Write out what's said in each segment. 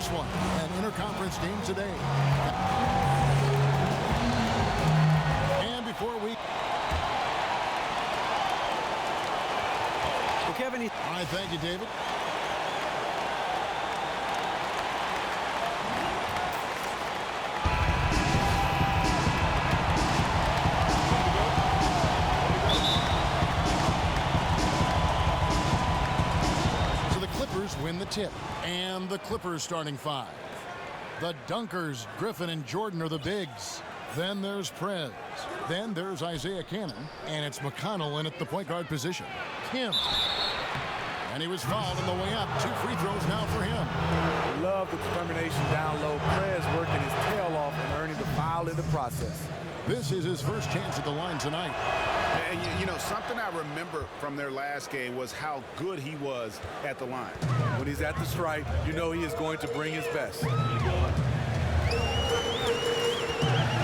this one. An interconference game today. And before we... Well, Kevin... All right, thank you, David. Win the tip, and the Clippers starting five. The Dunkers, Griffin and Jordan are the bigs. Then there's Prez. Then there's Isaiah Cannon, and it's McConnell in at the point guard position. Kim. And he was fouled on the way up. 2 free throws now for him. Love the determination down low. Prez working his tail off and earning the foul in the process. This is his first chance at the line tonight. And you know, something I remember from their last game was how good he was at the line. When he's at the stripe, you know he is going to bring his best.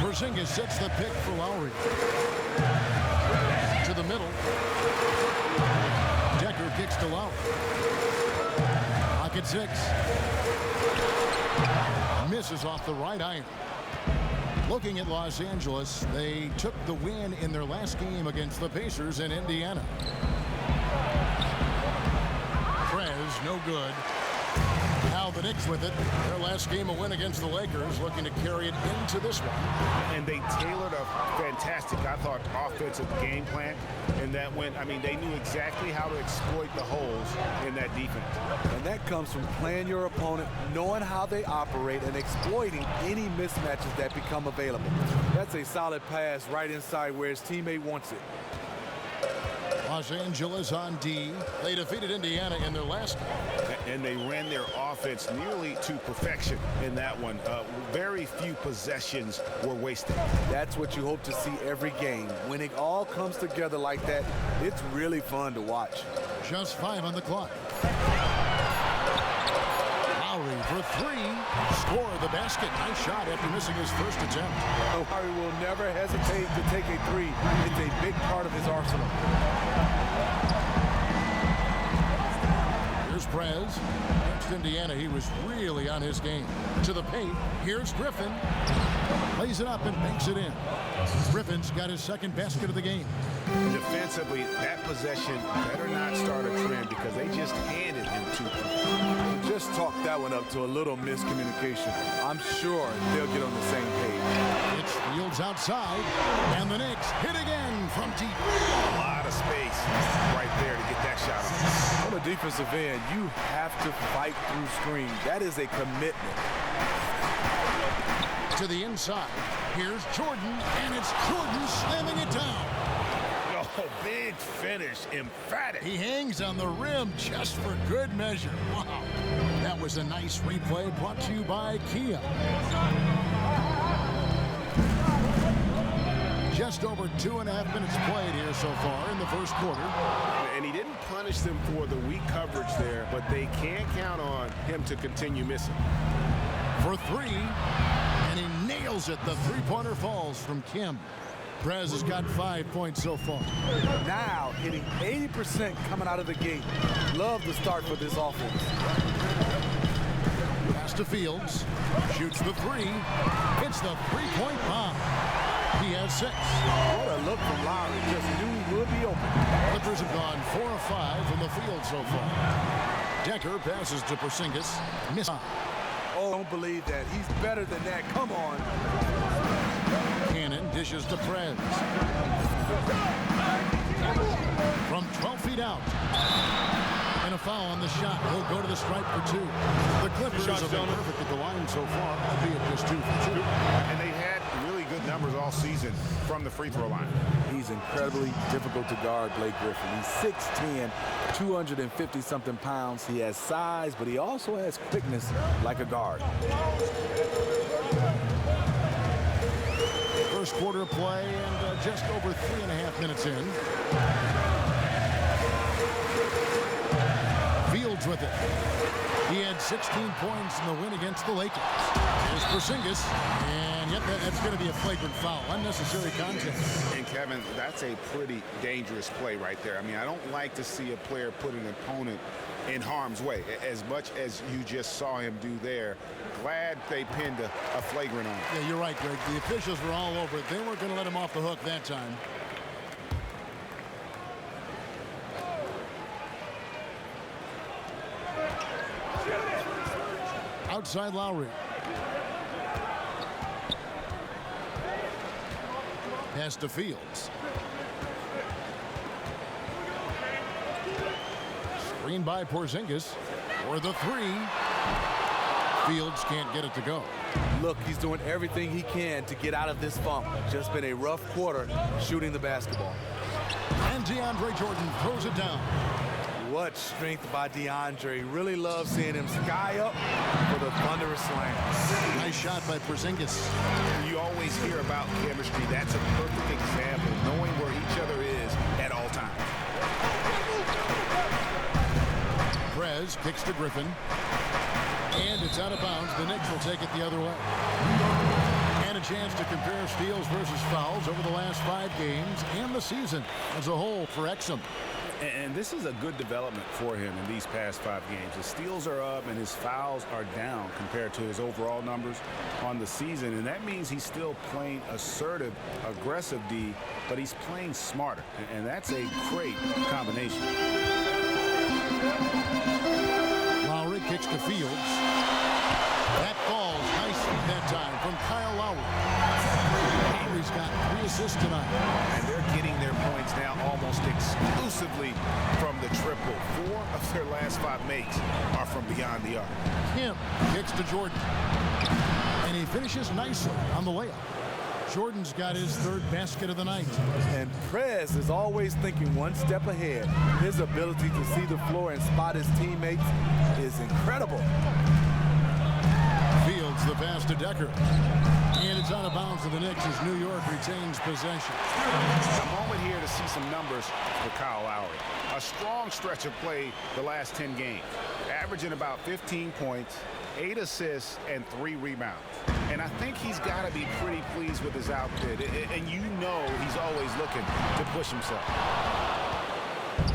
Porzingis sets the pick for Lowry. To the middle. Decker kicks to Lowry. Pocket 6. Misses off the right iron. Looking at Los Angeles, they took the win in their last game against the Pacers in Indiana. Prez, no good. Now the Knicks with it. Their last game, a win against the Lakers, looking to carry it into this one. And they tailored a fantastic, I thought, offensive game plan. And that went, I mean, they knew exactly how to exploit the holes in that defense. And that comes from playing your opponent, knowing how they operate, and exploiting any mismatches that become available. That's a solid pass right inside where his teammate wants it. Los Angeles on D. They defeated Indiana in their last game. And they ran their offense nearly to perfection in that one. Very few possessions were wasted. That's what you hope to see every game. When it all comes together like that, it's really fun to watch. Just 5 on the clock. Lowry for 3. Score the basket. Nice shot after missing his first attempt. Lowry will never hesitate to take a 3. It's a big part of his arsenal. Here's Prez. Against Indiana, he was really on his game. To the paint. Here's Griffin. Lays it up and banks it in. Griffin's got his second basket of the game. Defensively, that possession better not start a trend because they just handed him 2 points. Just talk that one up to a little miscommunication. I'm sure they'll get on the same page. It's Fields outside, and the Knicks hit again from deep. A lot of space right there to get that shot on. On the defensive end, you have to fight through screen. That is a commitment. To the inside. Here's Jordan, and it's Jordan slamming it down. Oh, big finish, emphatic. He hangs on the rim just for good measure. Wow. That was a nice replay brought to you by Kia. Just over 2.5 minutes played here so far in the first quarter. And he didn't punish them for the weak coverage there, but they can't count on him to continue missing. For 3, and he nails it. The three-pointer falls from Kim. Prez has got 5 points so far. Now hitting 80% coming out of the gate. Love the start for this offense. Pass to Fields. Shoots the 3. Hits the three-point bomb. He has 6. What a look from Lowry. Just knew he would be open. Clippers have gone 4 of 5 from the field so far. Decker passes to Porzingis. Miss. Oh, don't believe that. He's better than that. Come on. Cannon dishes to Prez. From 12 feet out. And a foul on the shot. He'll go to the stripe for 2. The Clippers have been perfect at the line so far, albeit just 2 for 2. And they had really good numbers all season from the free throw line. He's incredibly difficult to guard, Blake Griffin. He's 6'10", 250-something pounds. He has size, but he also has quickness like a guard. First quarter of play and just over 3.5 minutes in. Fields with it. He had 16 points in the win against the Lakers. Here's Porzingis, and yep, that's going to be a flagrant foul. Unnecessary contact. And Kevin, that's a pretty dangerous play right there. I mean, I don't like to see a player put an opponent in harm's way, as much as you just saw him do there. Glad they pinned a flagrant on him. Yeah, you're right, Greg. The officials were all over it. They weren't going to let him off the hook that time. Outside Lowry. Pass to Fields. Screen by Porzingis for the three. Fields can't get it to go. Look, he's doing everything he can to get out of this funk. Just been a rough quarter shooting the basketball. And DeAndre Jordan throws it down. What strength by DeAndre. Really love seeing him sky up for the thunderous slam. Nice shot by Porzingis. You always hear about chemistry. That's a perfect example, knowing where each other is at all times. Prez kicks to Griffin. And it's out of bounds. The Knicks will take it the other way. And a chance to compare steals versus fouls over the last 5 games and the season as a whole for Exum. And this is a good development for him in these past 5 games. His steals are up and his fouls are down compared to his overall numbers on the season. And that means he's still playing assertive, aggressive D, but he's playing smarter. And that's a great combination. Lowry kicks to Fields. That falls nicely that time from Kyle Lowry. Lowry's got 3 assists tonight. And they're getting their points now almost exclusively from the triple. 4 of their last 5 makes are from beyond the arc. Kemp kicks to Jordan. And he finishes nicely on the layup. Jordan's got his 3rd basket of the night. And Prez is always thinking one step ahead. His ability to see the floor and spot his teammates is incredible. Fields the pass to Decker. And it's out of bounds to the Knicks as New York retains possession. A moment here to see some numbers for Kyle Lowry. A strong stretch of play the last 10 games, averaging about 15 points, 8 assists, and 3 rebounds. And I think he's got to be pretty pleased with his output. And you know he's always looking to push himself.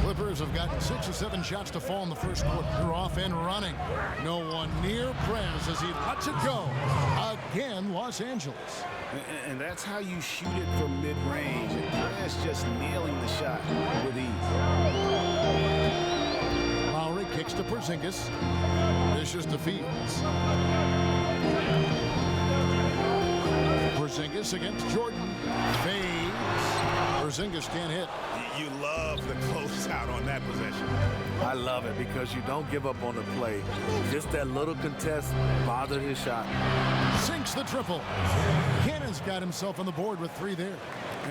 Clippers have gotten 6 or 7 shots to fall in the first quarter. They're off and running. No one near Prez as he lets it go. Again, Los Angeles. And that's how you shoot it from mid-range. And Prez just nailing the shot with ease. Lowry kicks to Porzingis. Dishes to Fields. Porzingis against Jordan. Fades. Porzingis can't hit. You love the closeout on that possession. I love it because you don't give up on the play. Just that little contest bothered his shot. Sinks the triple. Cannon's got himself on the board with 3 there.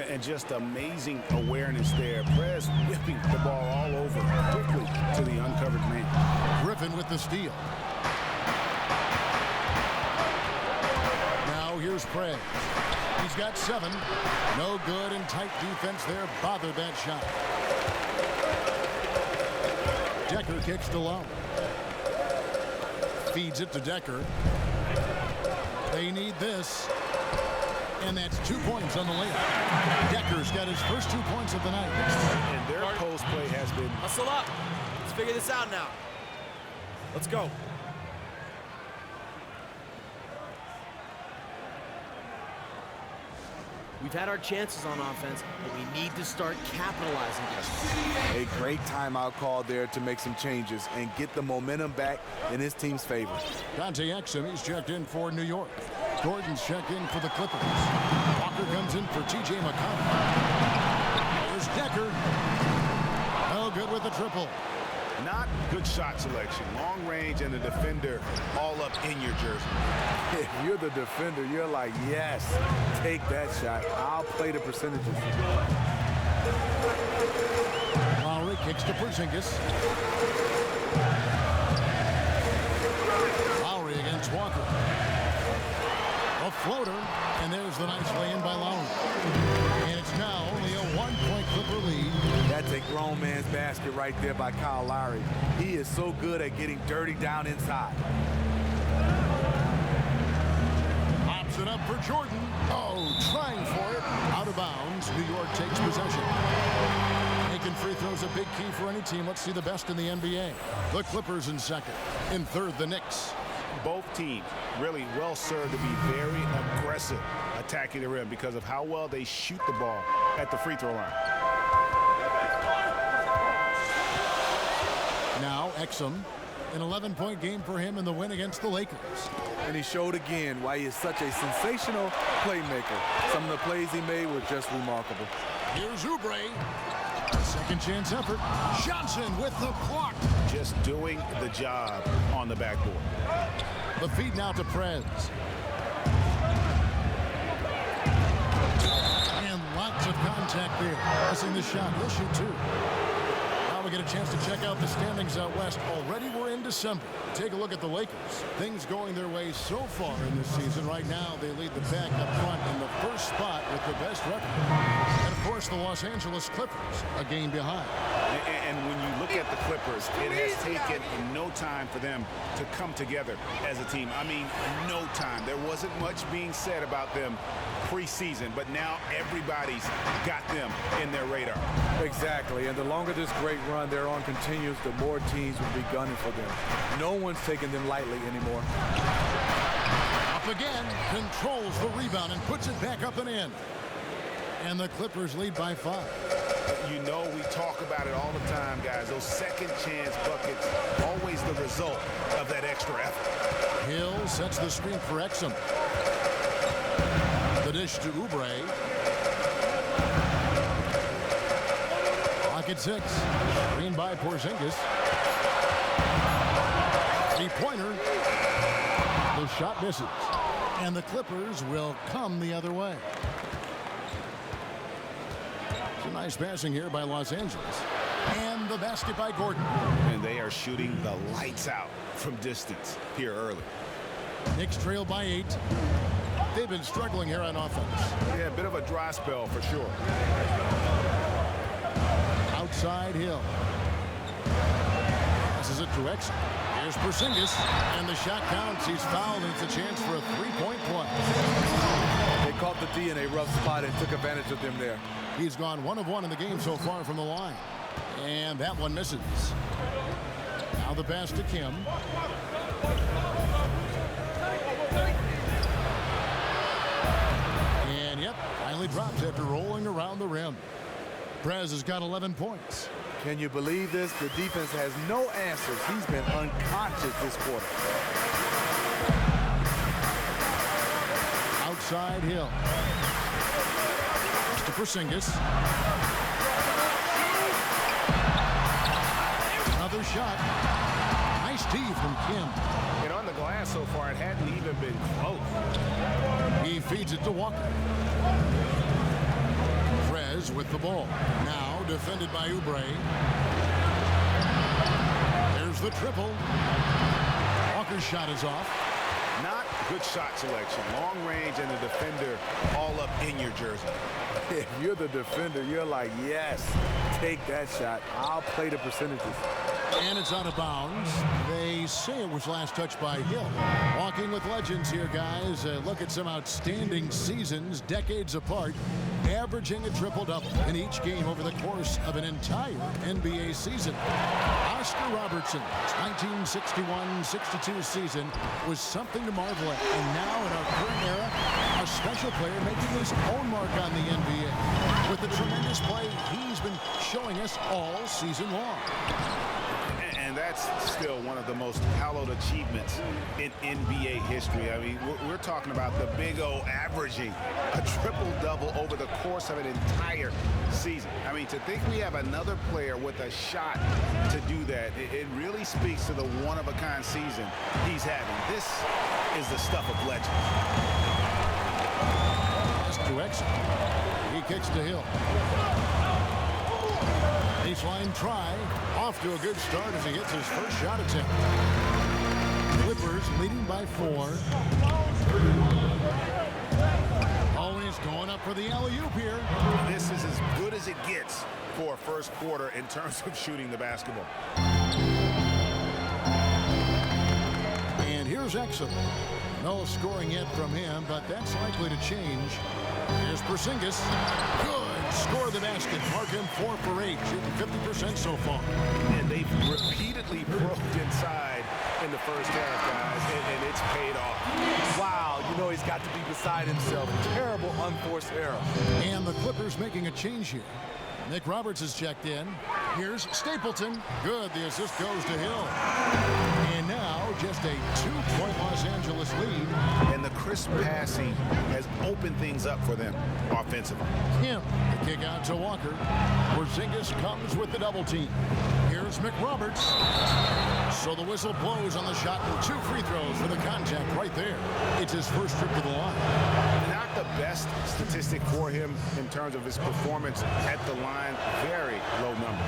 And just amazing awareness there. Prez whipping the ball all over quickly to the uncovered man. Griffin with the steal. Now here's Prez. He's got 7. No good, and tight defense there bothered that shot. Decker kicks to Lowry. Feeds it to Decker. They need this. And that's 2 points on the layup. Decker's got his first 2 points of the night. And their post play has been... Hustle up. Let's figure this out now. Let's go. We've had our chances on offense, but we need to start capitalizing on it. A great timeout call there to make some changes and get the momentum back in his team's favor. Dante Exum, he's checked in for New York. Gordon's checked in for the Clippers. Walker comes in for T.J. McConnell. There's Decker. No good with the triple. Not good shot selection. Long range and the defender all up in your jersey. If you're the defender, you're like, yes, take that shot. I'll play the percentages. Lowry kicks to Porzingis. Lowry against Walker. A floater, and there's the nice lay-in by Lowry. And it's now only a 1-point Clipper lead. That's a grown man's basket right there by Kyle Lowry. He is so good at getting dirty down inside. Pops it up for Jordan. Oh, trying for it. Out of bounds. New York takes possession. Making free throws a big key for any team. Let's see the best in the NBA. The Clippers in second. In third, the Knicks. Both teams really well served to be very aggressive attacking the rim because of how well they shoot the ball at the free throw line. Now, Exum. An 11-point game for him in the win against the Lakers. And he showed again why he is such a sensational playmaker. Some of the plays he made were just remarkable. Here's Oubre. Second chance effort. Johnson with the block. Just doing the job on the backboard. The feed now to Prez. And lots of contact there. Missing the shot. He'll shoot two. Now we get a chance to check out the standings out west. Already we're in December. Take a look at the Lakers. Things going their way so far in this season. Right now they lead the pack up front in the first spot with the best record. And of course the Los Angeles Clippers, a game behind. And when you look at the Clippers, it has taken no time for them to come together as a team. I mean, no time. There wasn't much being said about them preseason, but now everybody's got them in their radar. Exactly, and the longer this great run they're on continues, the more teams will be gunning for them. No one's taking them lightly anymore. Up again, controls the rebound and puts it back up and in. And the Clippers lead by 5. You know, we talk about it all the time, guys. Those second chance buckets, always the result of that extra effort. Hill sets the screen for Exum. The dish to Oubre. Clock at 6. Screen by Porzingis. Three-pointer. The shot misses. And the Clippers will come the other way. Some nice passing here by Los Angeles. And the basket by Gordon. And they are shooting the lights out from distance here early. Knicks trail by 8. They've been struggling here on offense. Yeah, a bit of a dry spell for sure. Outside Hill. Passes it to Exum. Here's Porzingis. And the shot counts. He's fouled, and it's a chance for a three-point play. They caught the D in a rough spot and took advantage of them there. He's gone 1 of 1 in the game so far from the line. And that one misses. Now the pass to Kim. And yep, finally drops after rolling around the rim. Prez has got 11 points. Can you believe this? The defense has no answers. He's been unconscious this quarter. Outside Hill. To Porzingis. Another shot. Nice D from Kim. And on the glass so far, it hadn't even been close. He feeds it to Walker. Prez with the ball. Now defended by Oubre. There's the triple. Walker's shot is off. Not good shot selection. Long range and the defender all up in your jersey. If you're the defender, you're like, yes, take that shot. I'll play the percentages. And it's out of bounds. They say it was last touched by Hill. Walking with legends here, guys. Look at some outstanding seasons, decades apart, averaging a triple-double in each game over the course of an entire NBA season. Oscar Robertson's 1961-62 season was something to marvel at. And now in our current era, a special player making his own mark on the NBA with the tremendous play he's been showing us all season long. And that's still one of the most hallowed achievements in NBA history. I mean, we're talking about the Big O averaging a triple-double over the course of an entire season. I mean, to think we have another player with a shot to do that, it really speaks to the one-of-a-kind season he's having. This is the stuff of legends. Pass to Exum. He kicks to Hill. Baseline try. Off to a good start as he hits his first shot attempt. Clippers leading by 4. Always Going up for the alley-oop here. This is as good as it gets for a first quarter in terms of shooting the basketball. And here's Exum. No scoring yet from him, but that's likely to change. Here's Porzingis. Good. Score the basket. Mark him 4 for 8. Shooting 50% so far. And they've repeatedly broke inside in the first half, guys, and it's paid off. Wow, you know he's got to be beside himself. Terrible unforced error. And the Clippers making a change here. Nick Roberts is checked in. Here's Stapleton. Good. The assist goes to Hill. And now just a 2-point Los Angeles lead. And the crisp passing has opened things up for them offensively. Him. The kick out to Walker. Porzingis comes with the double team. Here's McRoberts. So the whistle blows on the shot and 2 free throws for the contact right there. It's his first trip to the line. Not the best statistic for him in terms of his performance at the line. Very low number.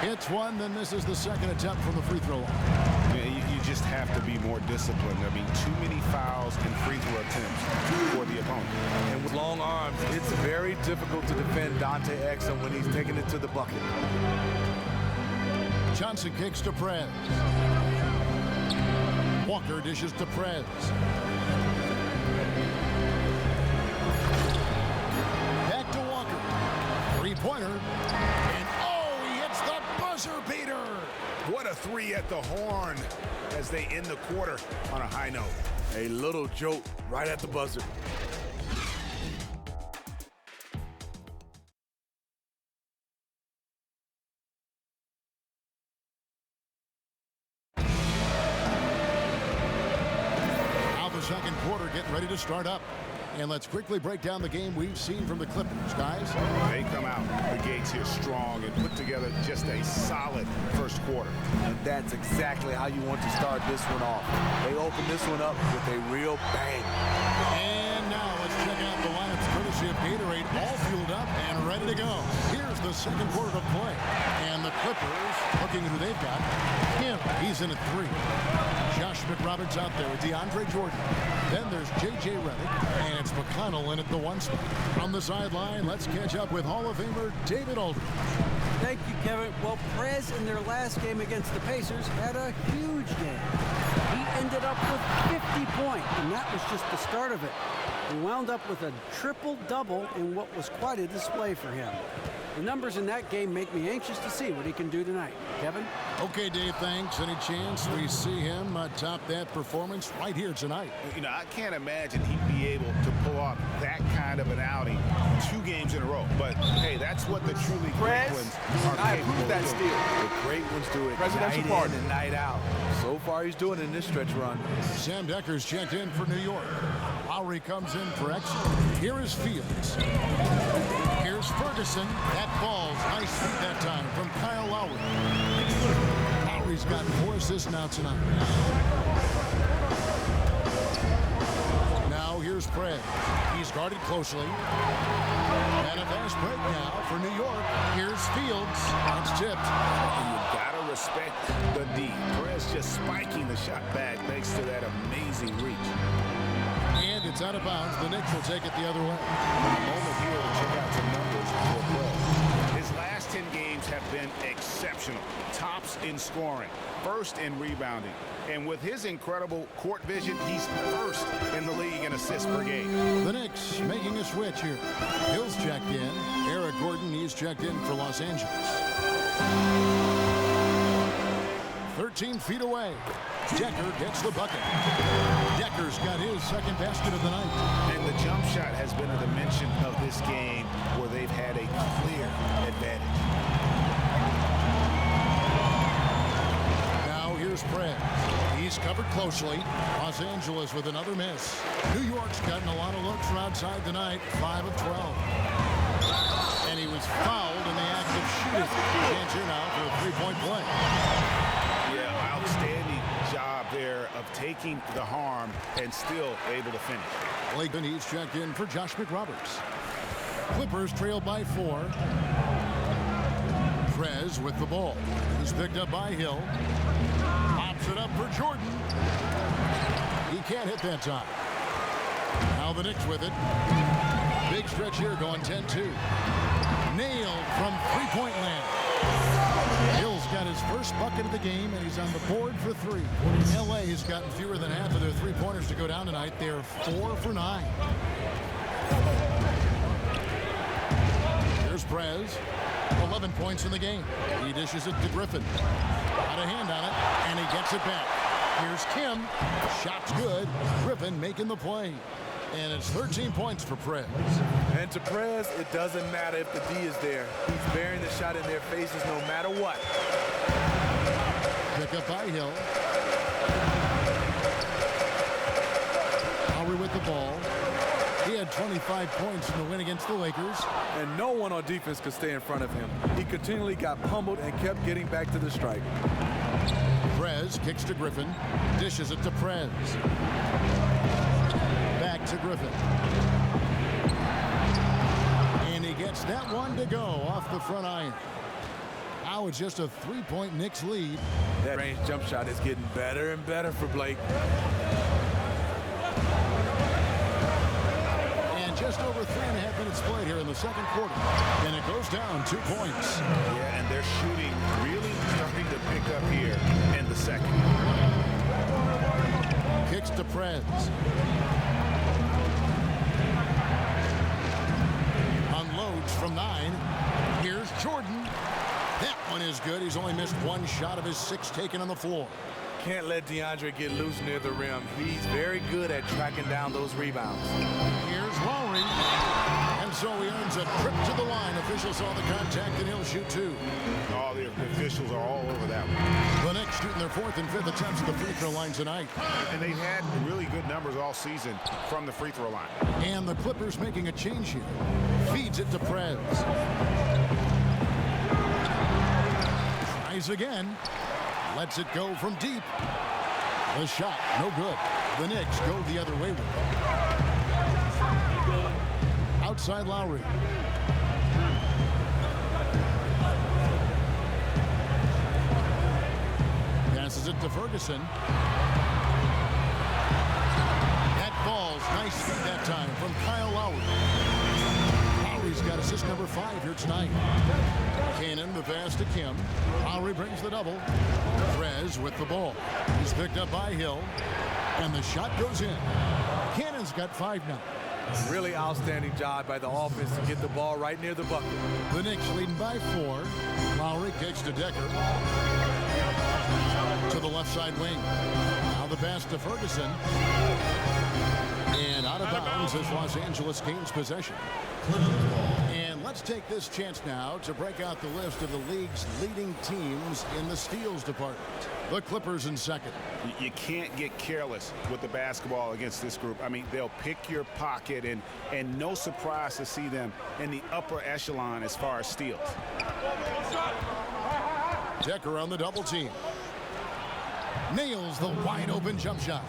Hits one, then misses the second attempt from the free throw line. You just have to be more disciplined. I mean, too many fouls and free throw attempts for the opponent. And with long arms, it's very difficult to defend Dante Exum when he's taking it to the bucket. Johnson kicks to Prez. Walker dishes to Prez. Back to Walker. Three-pointer. And oh, he hits the buzzer beater. What a 3 at the horn as they end the quarter on a high note. A little joke right at the buzzer. Now the second quarter getting ready to start up. And let's quickly break down the game we've seen from the Clippers, guys. They come out the gates here strong and put together just a solid first quarter. And that's exactly how you want to start this one off. They open this one up with a real bang. And now let's check out the lineups courtesy of Gatorade, all fueled up and ready to go. Here's the second quarter of play. And the Clippers, looking at who they've got. Him, he's in at 3. Josh McRoberts out there with DeAndre Jordan. Then there's J.J. Redick, and it's McConnell in at the 1 spot. On the sideline, let's catch up with Hall of Famer David Aldridge. Thank you, Kevin. Well, Prez in their last game against the Pacers had a huge game. He ended up with 50 points, and that was just the start of it. He wound up with a triple-double in what was quite a display for him. The numbers in that game make me anxious to see what he can do tonight. Kevin? Okay, Dave, thanks. Any chance we see him top that performance right here tonight? You know, I can't imagine he'd be able to pull off that kind of an outing 2 games in a row. But, hey, that's what the truly great ones are capable of doing. The great ones do it night in and night out. So far, he's doing it in this stretch run. Sam Decker's checked in for New York. Lowry comes in for Exum. Here is Fields. Here's Ferguson. That falls. Nice feed that time from Kyle Lowry. Lowry's got 4 assists now tonight. Now here's Prez. He's guarded closely. And a fast break now for New York. Here's Fields. That's tipped. And you gotta respect the D. Perez just spiking the shot back thanks to that amazing reach. And it's out of bounds. The Knicks will take it the other way. A moment here to check out some numbers for Perez. His last 10 games have been exceptional. Tops in scoring, first in rebounding. And with his incredible court vision, he's first in the league in assists per game. The Knicks making a switch here. Hill's checked in. Eric Gordon, he's checked in for Los Angeles. 13 feet away. Decker gets the bucket. Decker's got his second basket of the night. And the jump shot has been a dimension of this game where they've had a clear advantage. Now here's Prez. He's covered closely. Los Angeles with another miss. New York's gotten a lot of looks from outside tonight. 5 of 12. And he was fouled in the act of shooting. Chance here now for a 3-point play. Yeah, outstanding job there of taking the harm and still able to finish. Lakeman, he's checked in for Josh McRoberts. Clippers trail by 4. Prez with the ball. He's picked up by Hill. Pops it up for Jordan. He can't hit that time. Now the Knicks with it. Big stretch here going 10-2. Nailed from three-point land. Hill's got his first bucket of the game, and he's on the board for three. LA has gotten fewer than half of their three-pointers to go down tonight. They're 4 for 9. Here's Prez. 11 points in the game. He dishes it to Griffin. Got a hand on it, and he gets it back. Here's Kim. Shot's good. Griffin making the play. And it's 13 points for Prez. And to Prez, it doesn't matter if the D is there. He's bearing the shot in their faces no matter what. Pick up by Hill. Lowry with the ball. He had 25 points in the win against the Lakers. And no one on defense could stay in front of him. He continually got pummeled and kept getting back to the stripe. Prez kicks to Griffin. Dishes it to Prez. Back to Griffin. And he gets that one to go off the front iron. Now it's just a three-point Knicks lead. That range jump shot is getting better and better for Blake. And just over 3.5 minutes played here in the second quarter. And it goes down 2 points. Yeah, and they're shooting really starting to pick up here in the second. Kicks to Prez. Unloads from 9. Here's Jordan. That one is good. He's only missed one shot of his 6 taken on the floor. Can't let DeAndre get loose near the rim. He's very good at tracking down those rebounds. Here's Lowry. And so he earns a trip to the line. Officials saw the contact, and he'll shoot 2. Oh, the officials are all over that one. The Knicks shooting their 4th and 5th attempts at the free throw line tonight. And they've had really good numbers all season from the free throw line. And the Clippers making a change here. Feeds it to Prez. Tries again. Lets it go from deep. The shot, no good. The Knicks go the other way with it. Outside Lowry. Passes it to Ferguson. That falls. Nice feed that time from Kyle Lowry. Lowry's got assist number 5 here tonight. Cannon, the pass to Kim. Lowry brings the double. Prez with the ball. He's picked up by Hill. And the shot goes in. Cannon's got 5 now. Really outstanding job by the offense to get the ball right near the bucket. The Knicks leading by 4. Lowry kicks to Decker. To the left side wing. Now the pass to Ferguson. And out of bounds as Los Angeles gains possession. And let's take this chance now to break out the list of the league's leading teams in the steals department. The Clippers in second. You can't get careless with the basketball against this group. I mean, they'll pick your pocket, and no surprise to see them in the upper echelon as far as steals. Decker on the double team. Nails the wide open jump shot.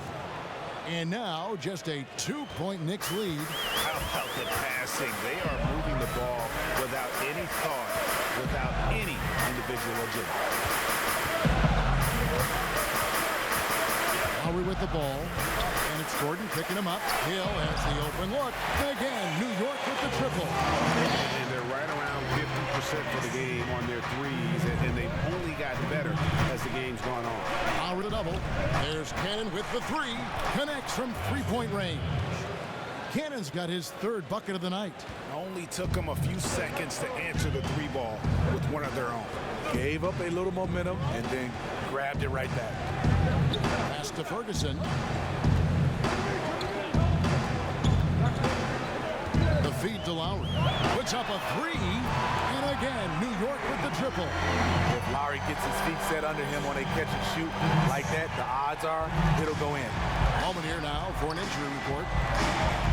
And now just a 2-point Knicks lead. How about the passing? They are moving the ball without any thought, without any individual agility. Lowry with the ball. And it's Gordon picking him up. Hill has the open look. Again, New York with the triple. And they're right around 50% for the game on their threes, and they've only gotten better as the game's gone on. Lowry the double. There's Cannon with the 3. Connects from 3-point range. Cannon's got his 3rd bucket of the night. Only took them a few seconds to answer the 3 ball with one of their own. Gave up a little momentum and then grabbed it right back. Pass to Ferguson. The feed to Lowry. Puts up a 3. And again, New York with the triple. If Lowry gets his feet set under him on a catch and shoot like that, the odds are it'll go in. Moment here now for an injury report.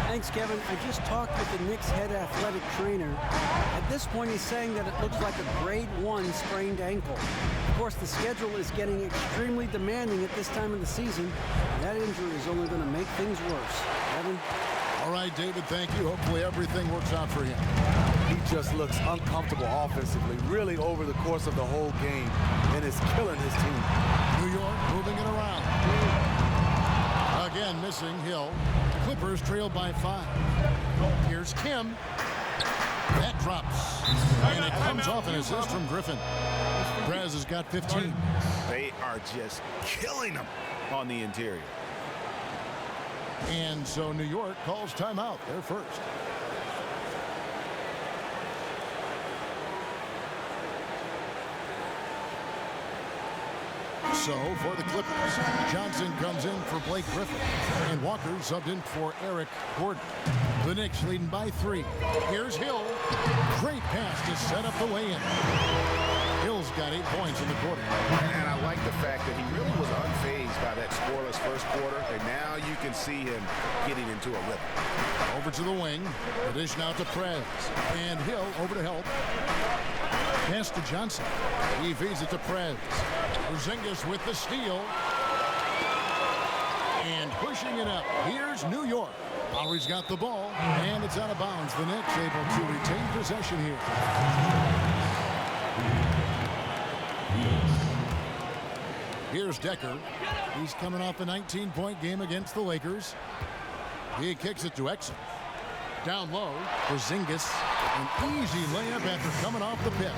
Thanks, Kevin. I just talked with the Knicks head athletic trainer. At this point, he's saying that it looks like a grade 1 sprained ankle. Of course, the schedule is getting extremely demanding at this time of the season. That injury is only going to make things worse. Kevin? All right, David, thank you. Hopefully everything works out for him. He just looks uncomfortable offensively, really over the course of the whole game, and is killing his team. New York moving it around. Again, missing Hill. Clippers trail by 5. Here's Kim. That drops. And it comes off an assist from Griffin. Perez has got 15. They are just killing them on the interior. And so New York calls timeout. They're first. So for the Clippers, Johnson comes in for Blake Griffin, and Walker subbed in for Eric Gordon. The Knicks leading by 3. Here's Hill. Great pass to set up the weigh-in. Hill's got 8 points in the quarter. And I like the fact that he really was unfazed by that scoreless first quarter, and now you can see him getting into a rhythm. Over to the wing. The dish now to Prez. And Hill over to help. Pass to Johnson. He feeds it to Prez. Porzingis with the steal. And pushing it up. Here's New York. Lowry's got the ball, and it's out of bounds. The Knicks able to retain possession here. Here's Decker. He's coming off a 19-point game against the Lakers. He kicks it to Exum. Down low, Porzingis. An easy layup after coming off the pit.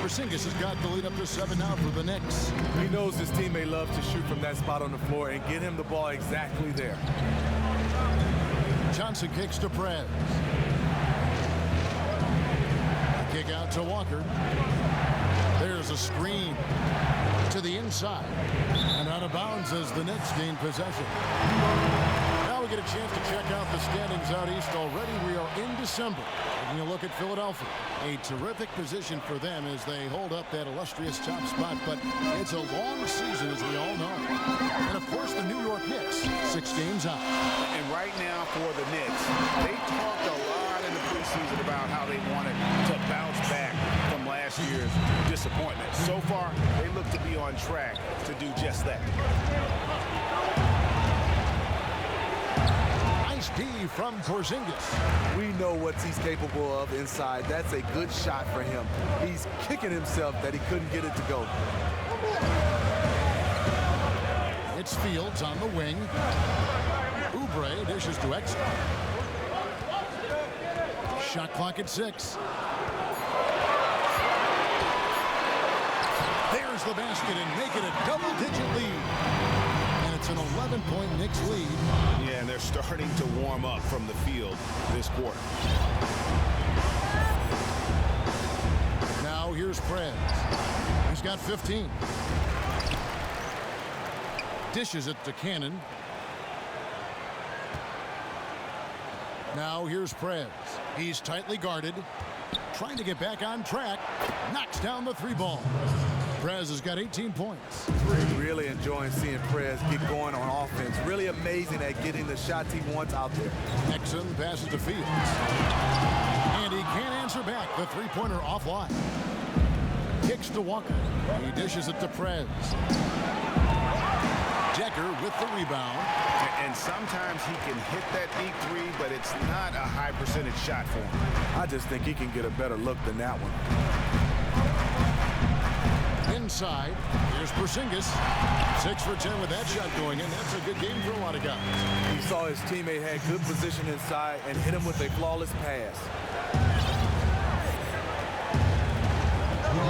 Porzingis has got the lead up to 7 now for the Knicks. He knows his teammate loves to shoot from that spot on the floor and get him the ball exactly there. Johnson kicks to Prez. Kick out to Walker. There's a screen to the inside. And out of bounds as the Knicks gain possession. Now we get a chance to check out the standings out east already. We are in December. Taking a look at Philadelphia. A terrific position for them as they hold up that illustrious top spot. But it's a long season, as we all know. And, of course, the New York Knicks, 6 games out. And right now for the Knicks, they talked a lot in the preseason about how they wanted to bounce back from last year's disappointment. So far, they look to be on track to do just that. Nice D from Porzingis. We know what he's capable of inside. That's a good shot for him. He's kicking himself that he couldn't get it to go. It's Fields on the wing. Oubre dishes to Exum. Shot clock at 6. There's the basket and make it a double-digit lead. And it's an 11-point Knicks lead. Yeah, and they're starting to warm up from the field this quarter. Now here's Prez. He's got 15. Dishes it to Cannon. Now here's Prez. He's tightly guarded. Trying to get back on track. Knocks down the 3 ball. Prez has got 18 points. Really enjoying seeing Prez get going on offense. Really amazing at getting the shots he wants out there. Exum passes to Fields. And he can't answer back. The 3-pointer offline. Kicks to Walker. He dishes it to Prez. Decker with the rebound. And sometimes he can hit that deep 3, but it's not a high percentage shot for him. I just think he can get a better look than that one. Inside, here's Porzingis. 6 for 10 with that shot going in. That's a good game for a lot of guys. He saw his teammate had good position inside and hit him with a flawless pass.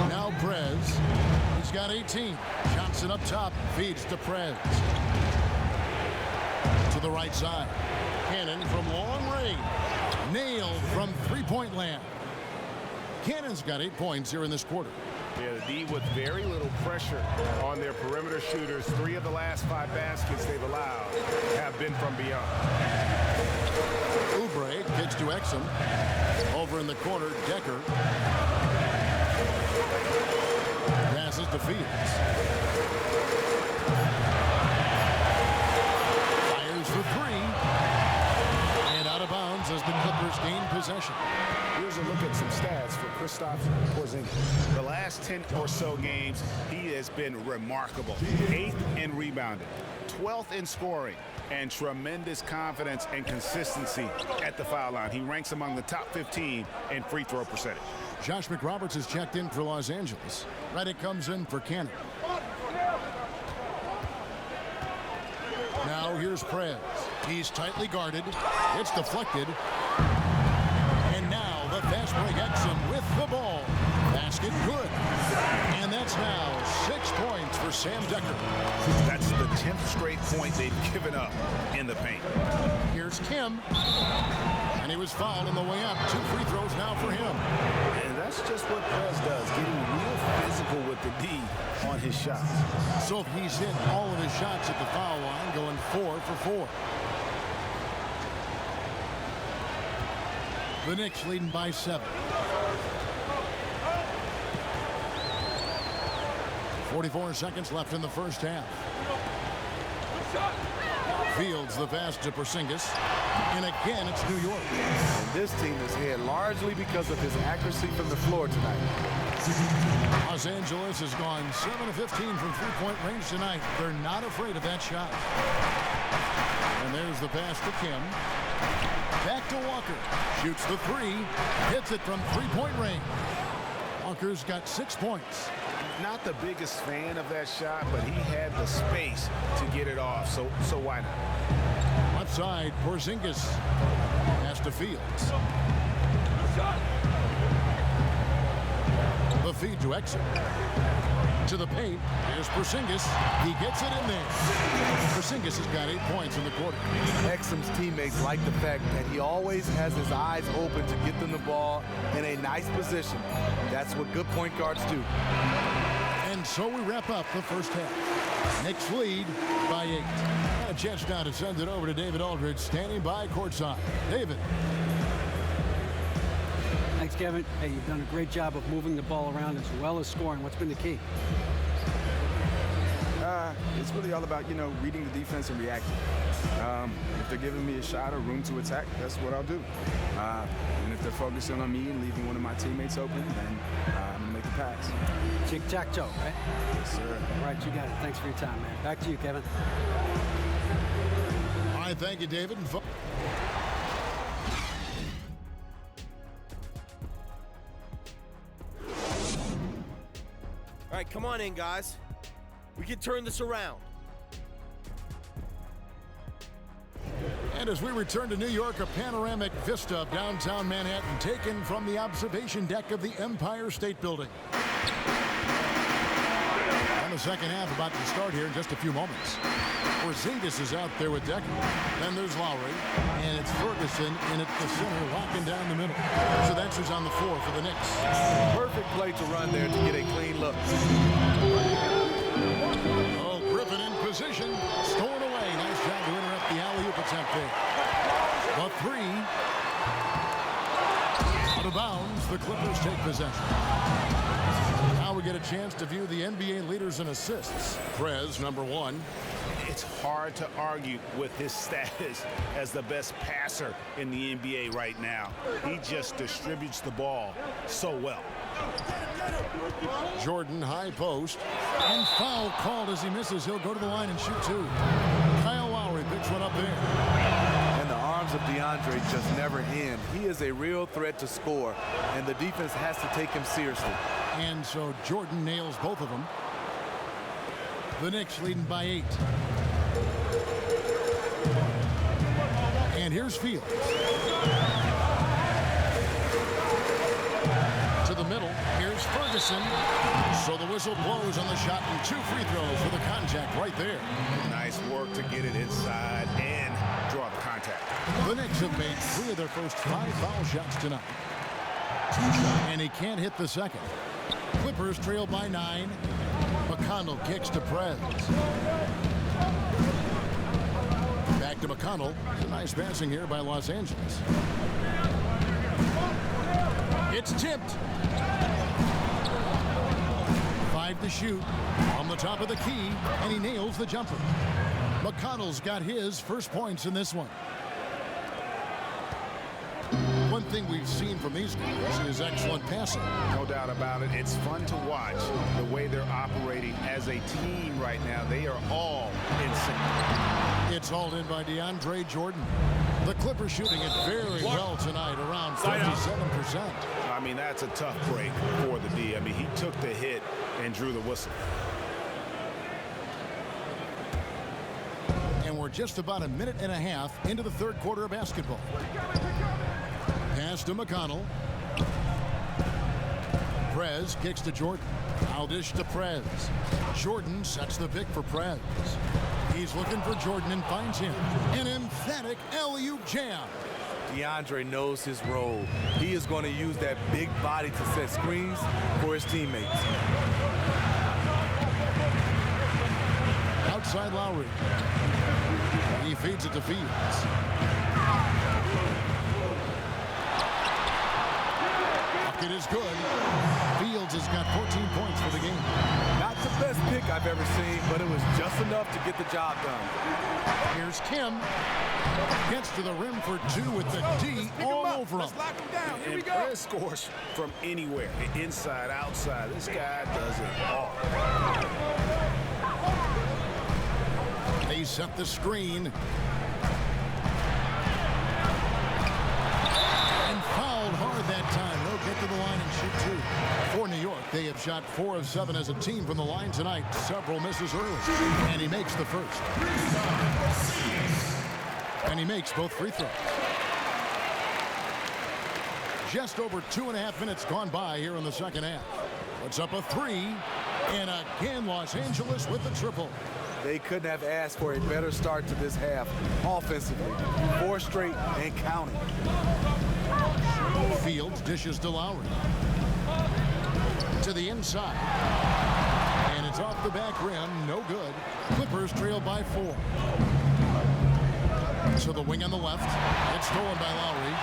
Now Prez. He's got 18. Johnson up top. Feeds to Prez. To the right side. Cannon from long range. Nailed from 3-point land. Cannon's got 8 points here in this quarter. Yeah, the D with very little pressure on their perimeter shooters. 3 of the last 5 baskets they've allowed have been from beyond. Oubre kicks to Exum. Over in the corner, Decker. Passes to Fields. Fires for 3. And out of bounds as the Clippers gain possession. Here's a look at some stats for Kristaps Porzingis. The last 10 or so games, he has been remarkable. 8th in rebounding, 12th in scoring, and tremendous confidence and consistency at the foul line. He ranks among the top 15 in free throw percentage. Josh McRoberts has checked in for Los Angeles. Reddick comes in for Cannon. Now here's Prez. He's tightly guarded. It's deflected. And now the fast break Exum with the ball. Basket good. And that's now 6 points for Sam Decker. That's the 10th straight point they've given up in the paint. Here's Kim. And he was fouled on the way up. 2 free throws now for him. And that's just what Prez does, getting real physical with the D on his shots. So he's hit all of his shots at the foul line, going 4 for 4. The Knicks leading by 7. 44 seconds left in the first half. Fields the pass to Porzingis. And again, it's New York. And this team is ahead largely because of his accuracy from the floor tonight. Los Angeles has gone 7 of 15 from three-point range tonight. They're not afraid of that shot. And there's the pass to Kim. Back to Walker. Shoots the 3. Hits it from three-point range. Walker's got 6 points. Not the biggest fan of that shot, but he had the space to get it off, so why not? Left side, Porzingis. Pass to Fields. The feed to Exum. To the paint. Here's Porzingis. He gets it in there. Porzingis has got 8 points in the quarter. Exum's teammates like the fact that he always has his eyes open to get them the ball in a nice position. That's what good point guards do. And so we wrap up the first half. Knicks lead by 8. A chance now to send it over to David Aldridge, standing by courtside. David. Thanks, Kevin. Hey, you've done a great job of moving the ball around as well as scoring. What's been the key? It's really all about, reading the defense and reacting. If they're giving me a shot or room to attack, that's what I'll do. And if they're focusing on me and leaving one of my teammates open, then I'm going to make the pass. Tic-tac-toe, right? Yes, sir. All right, you got it. Thanks for your time, man. Back to you, Kevin. All right, thank you, David. All right, come on in, guys. We can turn this around. And as we return to New York, a panoramic vista of downtown Manhattan taken from the observation deck of the Empire State Building. And the second half about to start here in just a few moments. Porzingis is out there with Decker. Then there's Lowry. And it's Ferguson in at the center, locking down the middle. So that's who's on the floor for the Knicks. Perfect play to run there to get a clean look. Oh, Griffin in position. Stolen away. Nice job to interrupt the alley-oop attempt there. The 3. Out of bounds. The Clippers take possession. Now we get a chance to view the NBA leaders in assists. Prez, number 1. It's hard to argue with his status as the best passer in the NBA right now. He just distributes the ball so well. Jordan, high post. And foul called as he misses. He'll go to the line and shoot 2. Kyle Lowry picks one up there. And the arms of DeAndre just never end. He is a real threat to score, and the defense has to take him seriously. And so Jordan nails both of them. The Knicks leading by 8. And here's Fields. To the middle. Here's Ferguson. So the whistle blows on the shot and 2 free throws for the contact right there. Nice work to get it inside and draw the contact. The Knicks have made 3 of their first 5 foul shots tonight. And he can't hit the second. Clippers trail by 9. McConnell kicks to Prez. Back to McConnell. Nice passing here by Los Angeles. It's tipped. 5 to shoot. On the top of the key, and he nails the jumper. McConnell's got his first points in this one. One thing we've seen from these guys is excellent passing. No doubt about it. It's fun to watch the way they're operating as a team right now. They are all in sync. It's hauled in by DeAndre Jordan. The Clippers shooting it very well tonight, around 57%. I mean, that's a tough break for the D. I mean, he took the hit and drew the whistle. And we're just about a minute and a half into the third quarter of basketball. Pass to McConnell. Prez kicks to Jordan. Foul dish to Prez. Jordan sets the pick for Prez. He's looking for Jordan and finds him. An emphatic alley-oop jam. DeAndre knows his role. He is going to use that big body to set screens for his teammates. Outside Lowry. He feeds it to Fields. Bucket is good. Fields has got 14 points for the game. Not the best pick I've ever seen, but it was just enough to get the job done. Here's Kim. Gets to the rim for two with the D all over him. Let's lock him down. Here we And go. Prez scores from anywhere, inside, outside. This guy does it all. They set the screen. And fouled hard that time. They'll get to the line and shoot two. For New York, they have shot 4 of 7 as a team from the line tonight. Several misses early. And he makes the first. And he makes both free throws. Just over 2.5 minutes gone by here in the second half. Puts up a three. And again, Los Angeles with the triple. They couldn't have asked for a better start to this half offensively. 4 straight and counting. Fields dishes to Lowry. To the inside. And it's off the back rim. No good. Clippers trail by 4. So the wing on the left. It's stolen by Lowry.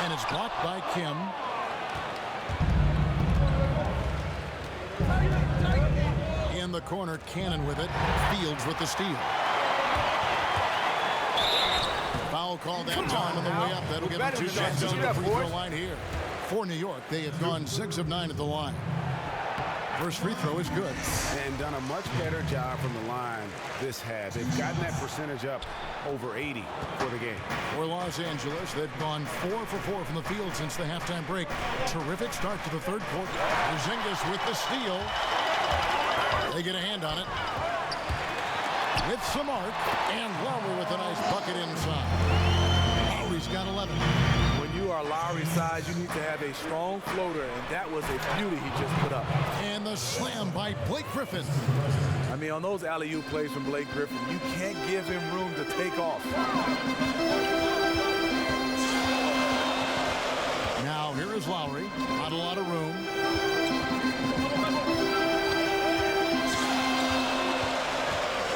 And it's blocked by Kim. In the corner, Cannon with it. Fields with the steal. Foul called that time on the way up. That'll give them 2 chances at the free throw line here. For New York, they have gone 6 of 9 at the line. First free throw is good. And done a much better job from the line this half. They've gotten that percentage up over 80 for the game. For Los Angeles, they've gone 4 for 4 from the field since the halftime break. Terrific start to the third quarter. Porzingis with the steal. They get a hand on it. With some arc, and Lowry with a nice bucket inside. Lowry's got 11. When you are Lowry's size, you need to have a strong floater, and that was a beauty he just put up. And the slam by Blake Griffin. I mean, on those alley-oop plays from Blake Griffin, you can't give him room to take off. Now here is Lowry. Not a lot of room.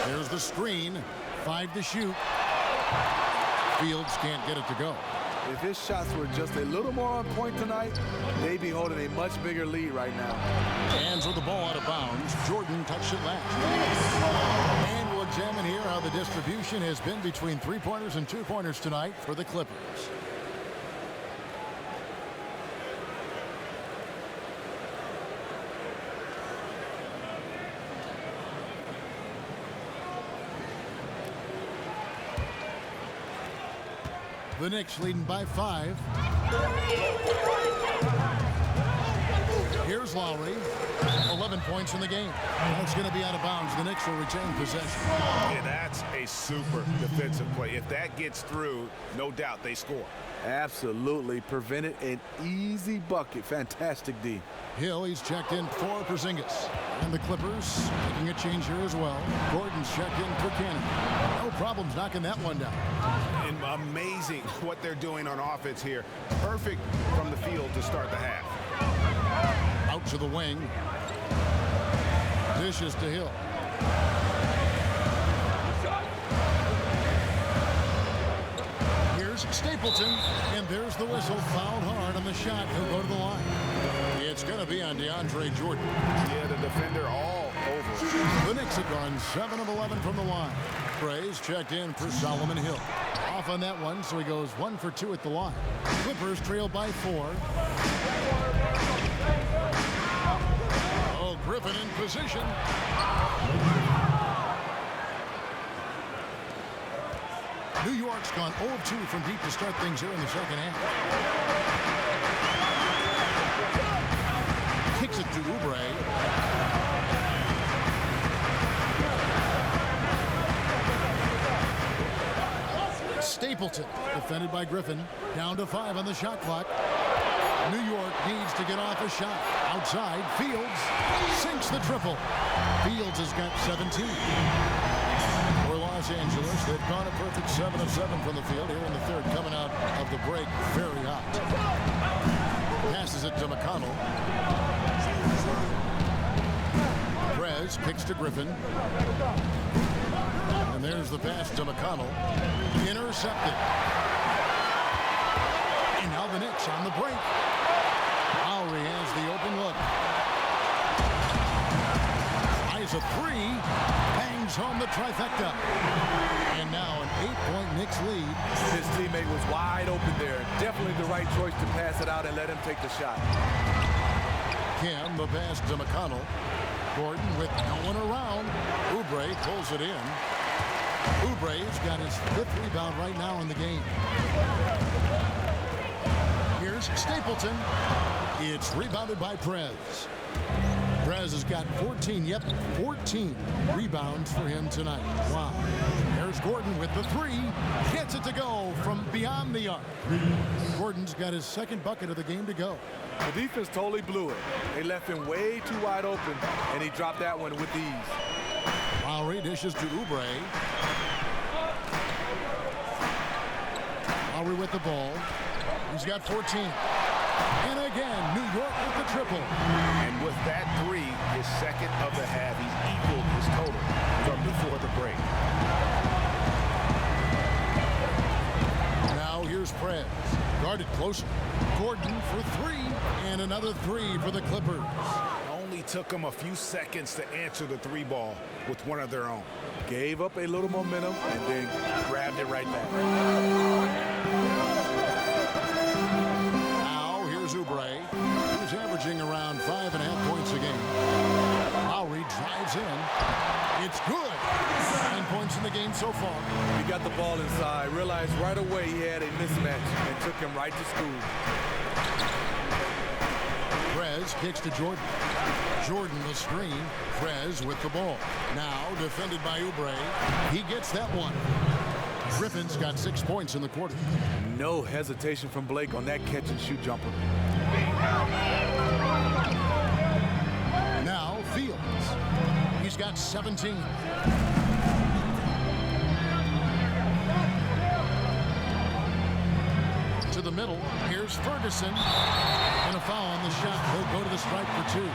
There's the screen. 5 to shoot. Fields can't get it to go. If his shots were just a little more on point tonight, they'd be holding a much bigger lead right now. Hands with the ball out of bounds. Jordan touched it last. And we'll examine here how the distribution has been between 3-pointers and 2-pointers tonight for the Clippers. The Knicks leading by 5. Here's Lowry. 11 points in the game. That's going to be out of bounds. The Knicks will retain possession. Yeah, that's a super defensive play. If that gets through, no doubt they score. Absolutely. Prevented an easy bucket. Fantastic D. Hill, he's checked in for Porzingis. And the Clippers making a change here as well. Gordon's checked in for Cannon. No problems knocking that one down. And amazing what they're doing on offense here. Perfect from the field to start the half. Out to the wing. Dishes to Hill. Here's Stapleton. And there's the whistle. Fouled hard on the shot. He'll go to the line. It's going to be on DeAndre Jordan. Yeah, the defender all over. The Knicks have gone 7 of 11 from the line. Praise checked in for Solomon Hill. Off on that one, so he goes 1 for 2 at the line. Clippers trail by 4. Oh, Griffin in position. New York's gone 0 of 2 from deep to start things here in the second half. Kicks it to Oubre. Stapleton, defended by Griffin. Down to 5 on the shot clock. New York needs to get off a shot. Outside, Fields sinks the triple. Fields has got 17. For Los Angeles, they've gone a perfect 7 of 7 from the field here in the third, coming out of the break very hot. Passes it to McConnell. Prez kicks to Griffin. And there's the pass to McConnell. Intercepted. And now the Knicks on the break. Lowry has the open look. Eyes a 3. Bangs home the trifecta. And now an 8-point Knicks lead. His teammate was wide open there. Definitely the right choice to pass it out and let him take the shot. Kim, the pass to McConnell. Gordon with no one around. Oubre pulls it in. Oubre's got his 5th rebound right now in the game. Here's Stapleton. It's rebounded by Prez. Prez has got 14 rebounds for him tonight. Wow. There's Gordon with the 3. Gets it to go from beyond the arc. Gordon's got his 2nd bucket of the game to go. The defense totally blew it. They left him way too wide open, and he dropped that one with ease. Lowry dishes to Oubre. Lowry with the ball. He's got 14. And again, New York with the triple. And with that 3, his 2nd of the half, he's equaled his total from before the break. Now here's Prez. Guarded closer. Gordon for 3. And another 3 for the Clippers. Only took them a few seconds to answer the 3 ball with one of their own. Gave up a little momentum and then grabbed it right back. Now here's Oubre. He's averaging around 5.5 points a game. Lowry drives in. It's good. 9 points in the game so far. He got the ball inside, realized right away he had a mismatch, and took him right to school. Prez kicks to Jordan. Jordan the screen. Prez with the ball. Now defended by Oubre. He gets that one. Griffin's got 6 points in the quarter. No hesitation from Blake on that catch and shoot jumper. Now Fields. He's got 17. To the middle. Here's Ferguson. And a foul on the shot. He'll go to the stripe for 2.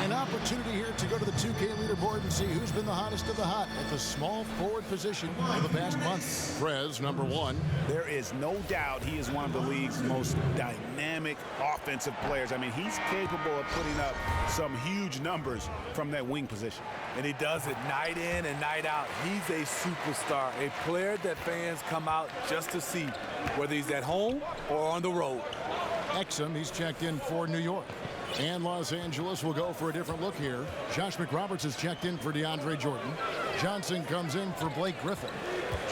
An opportunity here to go to the 2K leaderboard and see who's been the hottest of the hot at the small forward position for the past month. Prez, number 1. There is no doubt he is one of the league's most dynamic offensive players. I mean, he's capable of putting up some huge numbers from that wing position. And he does it night in and night out. He's a superstar, a player that fans come out just to see, whether he's at home or on the road. Exum, he's checked in for New York. And Los Angeles will go for a different look here. Josh McRoberts has checked in for DeAndre Jordan. Johnson comes in for Blake Griffin.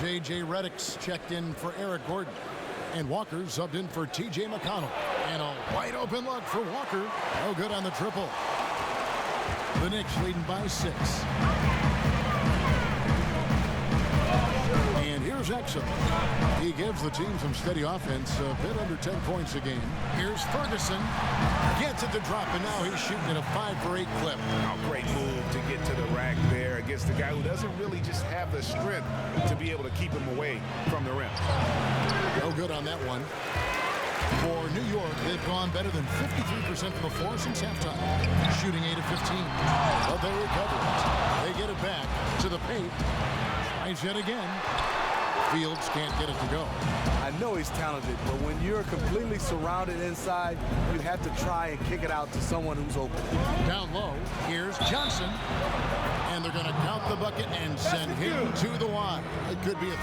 J.J. Redick's checked in for Eric Gordon. And Walker subbed in for T.J. McConnell. And a wide open look for Walker. No good on the triple. The Knicks leading by 6. And here's Exum. He gives the team some steady offense, a bit under 10 points a game. Here's Ferguson. Gets it to drop, and now he's shooting at a 5-for-8 clip. Oh, great move to get to the rack there against the guy who doesn't really just have the strength to be able to keep him away from the rim. No good on that one. For New York, they've gone better than 53% from the floor since halftime, shooting 8 of 15. But they recover it. They get it back to the paint. Tries yet again. Fields can't get it to go. I know he's talented, but when you're completely surrounded inside, you have to try and kick it out to someone who's open. Down low, here's Johnson. And they're going to count the bucket and send him to the line. It could be a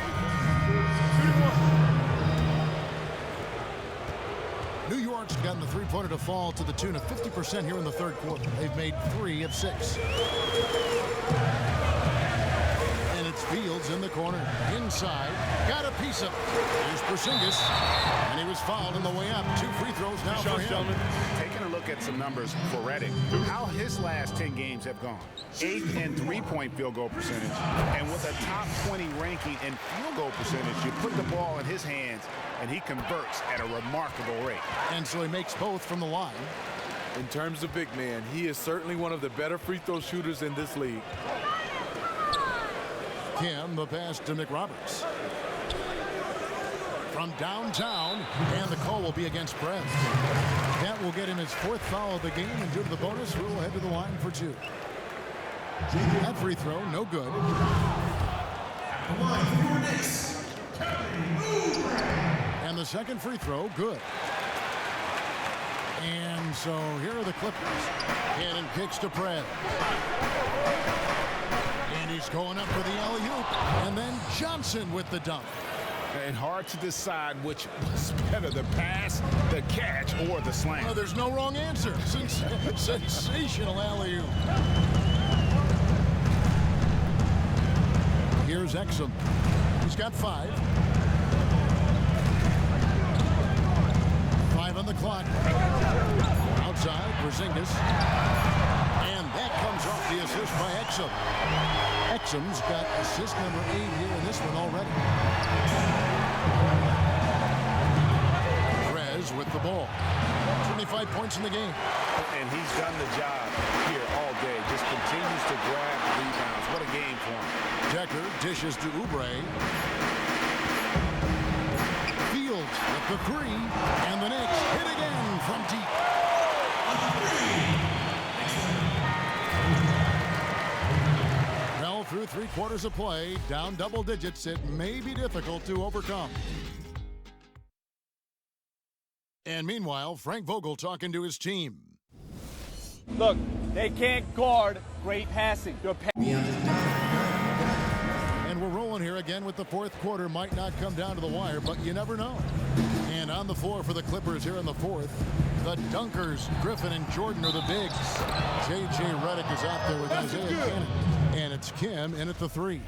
3-point. New York's gotten the three-pointer to fall to the tune of 50% here in the third quarter. They've made 3 of 6. And it's Fields in the corner. Inside. Got a piece of it. Here's Porzingis. And he was fouled on the way up. 2 free throws now for him. Taking a look at some numbers for Redick. How his last 10 games have gone. 8th in three-point field goal percentage. And with a top 20 ranking in field goal percentage. You put the ball in his hands, and he converts at a remarkable rate. And so he makes both from the line. In terms of big man, he is certainly one of the better free throw shooters in this league. Kim, the pass to McRoberts. From downtown, and the call will be against Prez. That will get him his 4th foul of the game, and due to the bonus, we will head to the line for 2. That free throw, no good. And the second free throw, good. And so here are the Clippers. Cannon kicks to Prez. And he's going up for the alley-oop. And then Johnson with the dunk. And hard to decide which was better, the pass, the catch, or the slam. Oh, there's no wrong answer. Sensational alley-oop. Here's Exum. He's got 5. 5 on the clock. Outside, Porzingis. And that comes off the assist by Exum. Exum's got assist number 8 here in this one already. Prez with the ball. 25 points in the game. And he's done the job here all day. Just continues to grab rebounds. What a game for him. Decker dishes to Oubre. Fields with the 3. And the Knicks hit again from deep. Well, through 3 quarters of play, down double digits, it may be difficult to overcome. And meanwhile, Frank Vogel talking to his team. Look, they can't guard great passing. And we're rolling here again with the 4th quarter. Might not come down to the wire, but you never know. And on the floor for the Clippers here in the 4th, the Dunkers, Griffin and Jordan are the bigs. J.J. Redick is out there with Isaiah Cannon. And it's Kim in at the 3.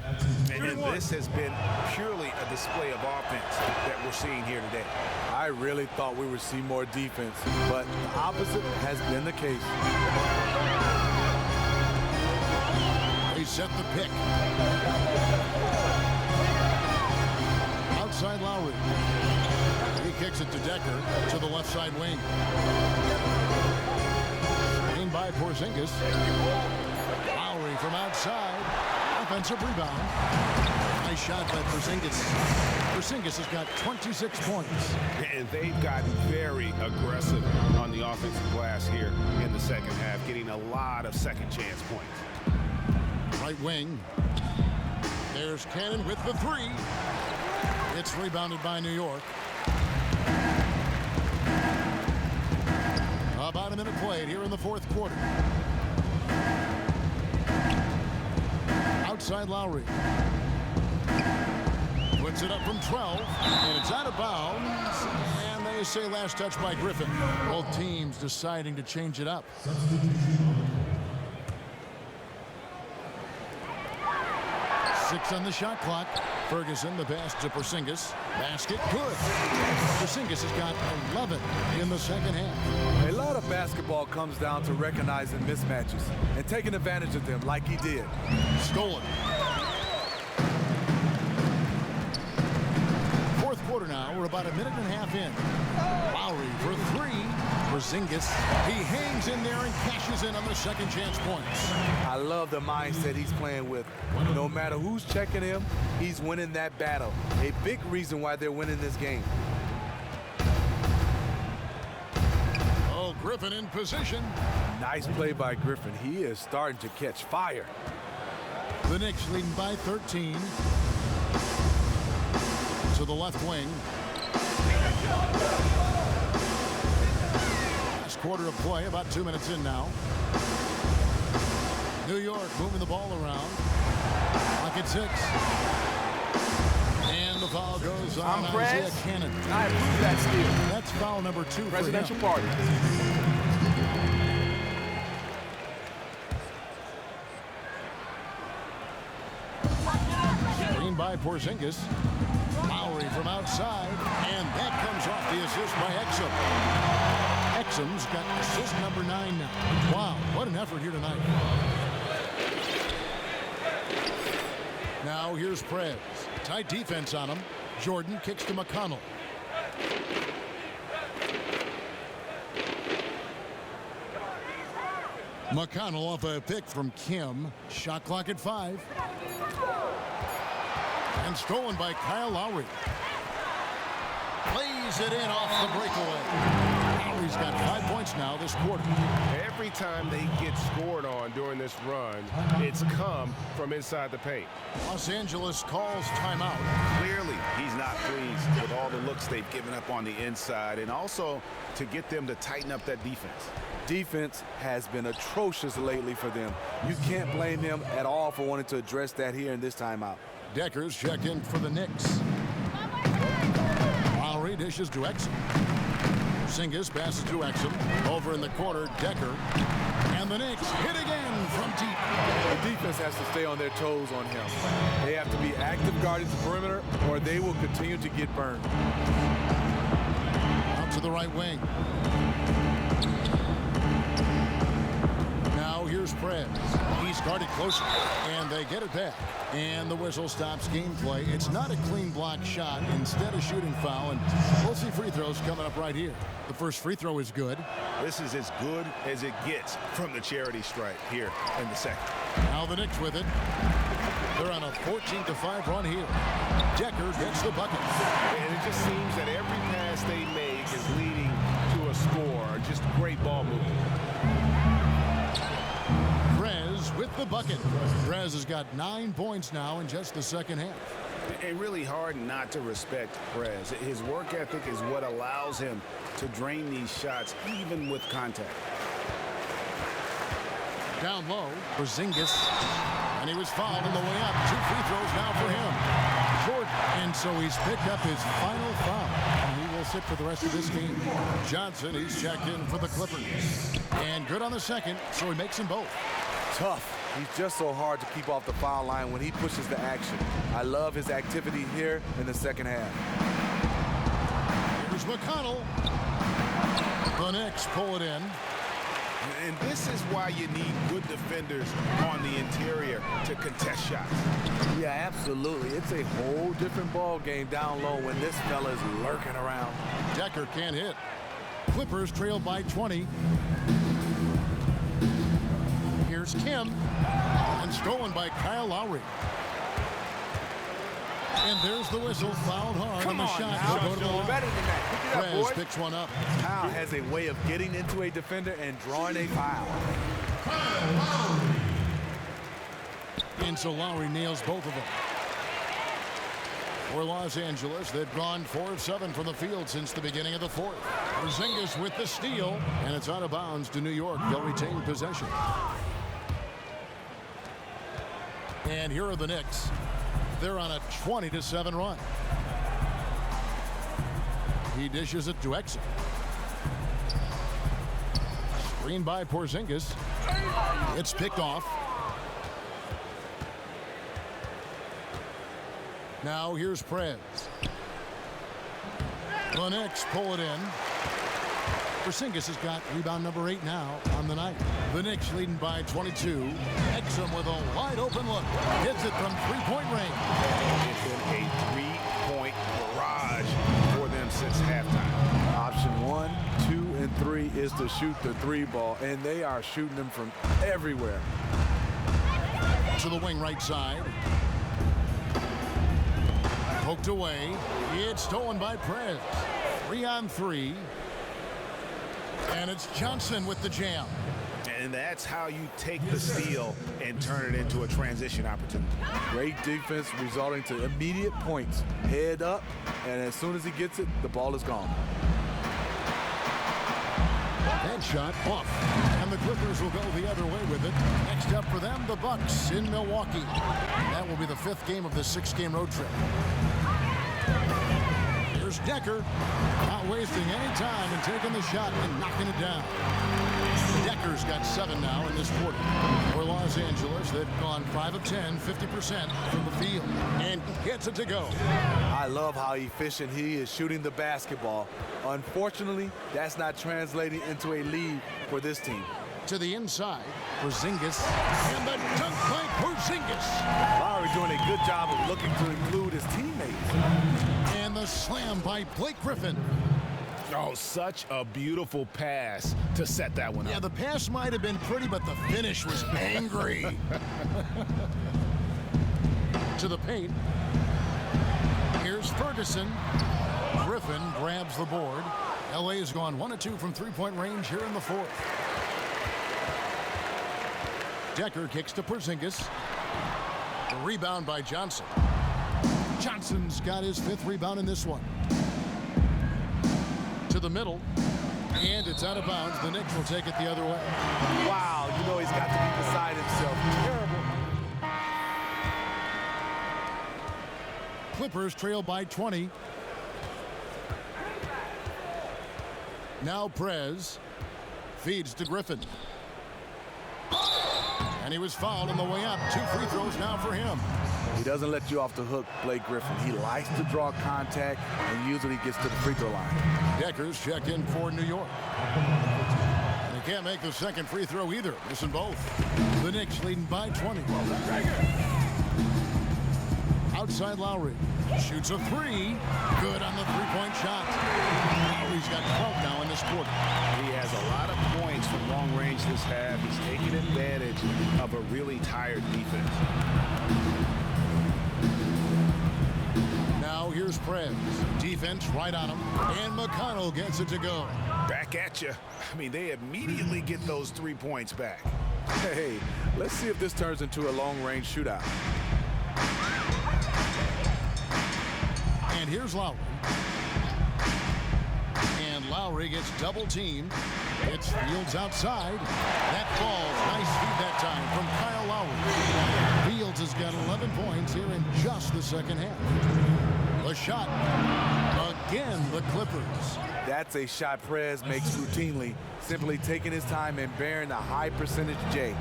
And this has been purely a display of offense that we're seeing here today. I really thought we would see more defense, but the opposite has been the case. They set the pick. Outside Lowry. He kicks it to Decker to the left side wing. Screened by Porzingis. Lowry from outside. Offensive rebound. Nice shot by Porzingis. Porzingis has got 26 points. And they've gotten very aggressive on the offensive glass here in the second half, getting a lot of second chance points. Right wing. There's Cannon with the 3. It's rebounded by New York. About a minute played here in the 4th quarter. Outside Lowry. Puts it up from 12, and it's out of bounds. And they say last touch by Griffin. Both teams deciding to change it up. 6 on the shot clock. Ferguson, the pass to Porzingis. Basket, good. Porzingis has got 11 in the second half. A lot of basketball comes down to recognizing mismatches and taking advantage of them like he did. Stolen. 4th quarter now. We're about a minute and a half in. Lowry for 3. Porzingis. He hangs in there and cashes in on the second chance points. I love the mindset he's playing with. No matter who's checking him, he's winning that battle. A big reason why they're winning this game. Oh, Griffin in position. Nice play by Griffin. He is starting to catch fire. The Knicks leading by 13. To the left wing. Last quarter of play, about 2 minutes in now. New York moving the ball around. Clock at 6. And the foul goes on Isaiah Cannon. I approve that steal. That's foul number 2 Presidential for him. party. Screen by Porzingis. Lowry from outside, and that comes off the assist by Exum. Exum's got assist number 9 now. Wow, what an effort here tonight. Now here's Prez. Tight defense on him. Jordan kicks to McConnell. McConnell off a pick from Kim. Shot clock at 5. And stolen by Kyle Lowry. Plays it in off the breakaway. Lowry's got 5 points now this quarter. Every time they get scored on during this run, it's come from inside the paint. Los Angeles calls timeout. Clearly, he's not pleased with all the looks they've given up on the inside, and also to get them to tighten up that defense. Defense has been atrocious lately for them. You can't blame him at all for wanting to address that here in this timeout. Decker's checked in for the Knicks. Lowry dishes to Exum. Porzingis passes to Exum. Over in the corner, Decker. And the Knicks hit again from deep. The defense has to stay on their toes on him. They have to be active guarding the perimeter, or they will continue to get burned. Out to the right wing. Now here's Prez. He's guarded closer, and they get it back. And the whistle stops gameplay. It's not a clean block shot. Instead, a shooting foul, and we'll see free throws coming up right here. The first free throw is good. This is as good as it gets from the charity stripe here in the second. Now the Knicks with it. They're on a 14-5 run here. Decker gets the bucket. And it just seems that every pass they make is leading to a score. Just great ball movement. Prez with the bucket. Prez has got 9 points now in just the second half. And really hard not to respect Prez. His work ethic is what allows him to drain these shots even with contact. Down low, Porzingis. And he was fouled on the way up. 2 free throws now for him. Jordan. And so he's picked up his final foul. And he will sit for the rest of this game. Johnson, he's checked in for the Clippers. And good on the second, so he makes them both. Tough. He's just so hard to keep off the foul line when he pushes the action. I love his activity here in the second half. Here's McConnell. The Knicks pull it in. And this is why you need good defenders on the interior to contest shots. Yeah, absolutely. It's a whole different ball game down low when this fella is lurking around. Decker can't hit. Clippers trail by 20. Here's Kim. And stolen by Kyle Lowry. And there's the whistle. Fouled hard on the shot. Go to the line. Better than that. Pick it up, Prez boy. picks one up. Kyle has a way of getting into a defender and drawing a foul. And so Lowry nails both of them. For Los Angeles, they've gone 4 of 7 from the field since the beginning of the fourth. Porzingis with the steal, and it's out of bounds to New York. They'll retain possession. And here are the Knicks. They're on a 20-7 run. He dishes it to Exum. Screen by Porzingis. It's picked off. Now here's Prez. The Knicks pull it in. Porzingis has got rebound number 8 now on the night. The Knicks leading by 22. Exum with a wide open look. Hits it from 3-point range. It's been a 3-point barrage for them since halftime. Option 1, 2, and 3 is to shoot the 3 ball, and they are shooting them from everywhere. To the wing right side. Poked away. It's stolen by Prez. 3-on-3. And it's Johnson with the jam. And that's how you take the steal and turn it into a transition opportunity. Great defense resulting to immediate points. Head up, and as soon as he gets it, the ball is gone. That shot off. And the Clippers will go the other way with it. Next up for them, the Bucks in Milwaukee. That will be the 5th game of the 6-game road trip. Here's Decker, not wasting any time and taking the shot and knocking it down. Decker's got 7 now in this quarter. For Los Angeles, they've gone 5 of 10, 50% from the field, and gets it to go. I love how efficient he is shooting the basketball. Unfortunately, that's not translating into a lead for this team. To the inside, Porzingis, and the dunk by Porzingis. Lowry doing a good job of looking to include his teammates. And the slam by Blake Griffin. Oh, such a beautiful pass to set that one up. Yeah, the pass might have been pretty, but the finish was angry. To the paint. Here's Ferguson. Griffin grabs the board. LA has gone 1 of 2 from three-point range here in the fourth. Decker kicks to Porzingis. A rebound by Johnson. Johnson's got his 5th rebound in this one. To the middle. And it's out of bounds. The Knicks will take it the other way. Wow, you know he's got to be beside himself. Terrible. Clippers trail by 20. Now Prez feeds to Griffin. And he was fouled on the way up. 2 free throws now for him. He doesn't let you off the hook, Blake Griffin. He likes to draw contact and usually gets to the free throw line. Deckers checked in for New York. And he can't make the second free throw either. Missing both. The Knicks leading by 20. Outside Lowry. Shoots a 3. Good on the three-point shot. Lowry's got 12 now in this quarter. He has a lot of points from long range this half. He's taking advantage of a really tired defense. Now here's Prez. Defense right on him. And McConnell gets it to go. Back at you. I mean, they immediately get those 3 points back. Hey, let's see if this turns into a long-range shootout. And here's Lowry. And Lowry gets double-teamed. It's Fields outside. That falls. Nice feed that time from Kyle Lowry. Fields has got 11 points here in just the second half. The shot. Again, the Clippers. That's a shot Prez makes routinely, simply taking his time and bearing a high percentage J.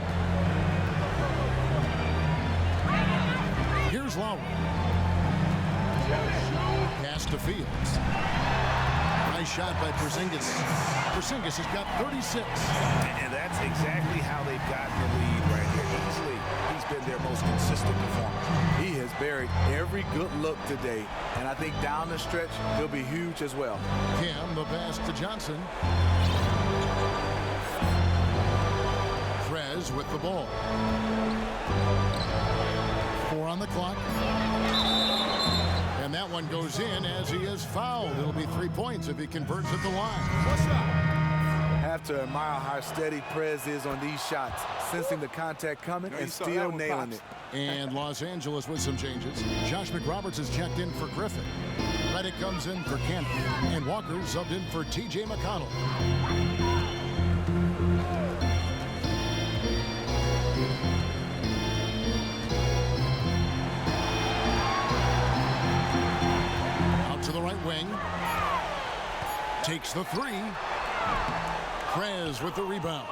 Here's Lowry. Pass to Fields. Nice shot by Porzingis. Porzingis has got 36. And that's exactly how they've gotten the lead right here. Easily, he's been their most consistent performer. He has buried every good look today, and I think down the stretch, he'll be huge as well. Kim, the pass to Johnson. Prez with the ball. 4 on the clock. And that one goes in as he is fouled. It'll be 3 points if he converts at the line. Have to admire how steady Prez is on these shots, sensing the contact coming and still nailing it. And Los Angeles with some changes. Josh McRoberts has checked in for Griffin. Reddick comes in for Kent. And Walker subbed in for T.J. McConnell. To the right wing. Takes the 3. Prez with the rebound.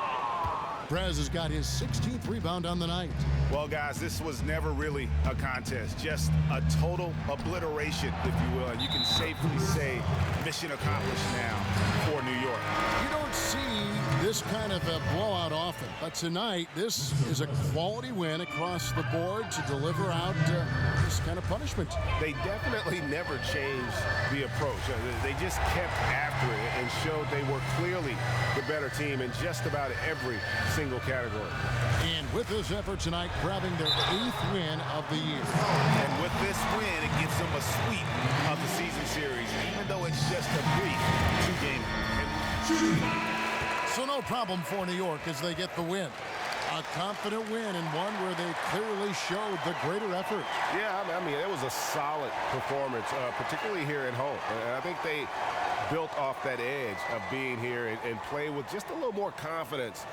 Prez has got his 16th rebound on the night. Well, guys, this was never really a contest. Just a total obliteration, if you will. And you can safely say mission accomplished now for New York. You don't see this kind of a blowout often. But tonight, this is a quality win across the board to deliver out this kind of punishment. They definitely never changed the approach. They just kept after it and showed they were clearly the better team in just about every single category. And with this effort tonight, grabbing their 8th win of the year. And with this win, it gives them a sweep of the season series, even though it's just a brief 2-game. So no problem for New York as they get the win. A confident win and one where they clearly showed the greater effort. Yeah, I mean, it was a solid performance, particularly here at home. And I think they built off that edge of being here and play with just a little more confidence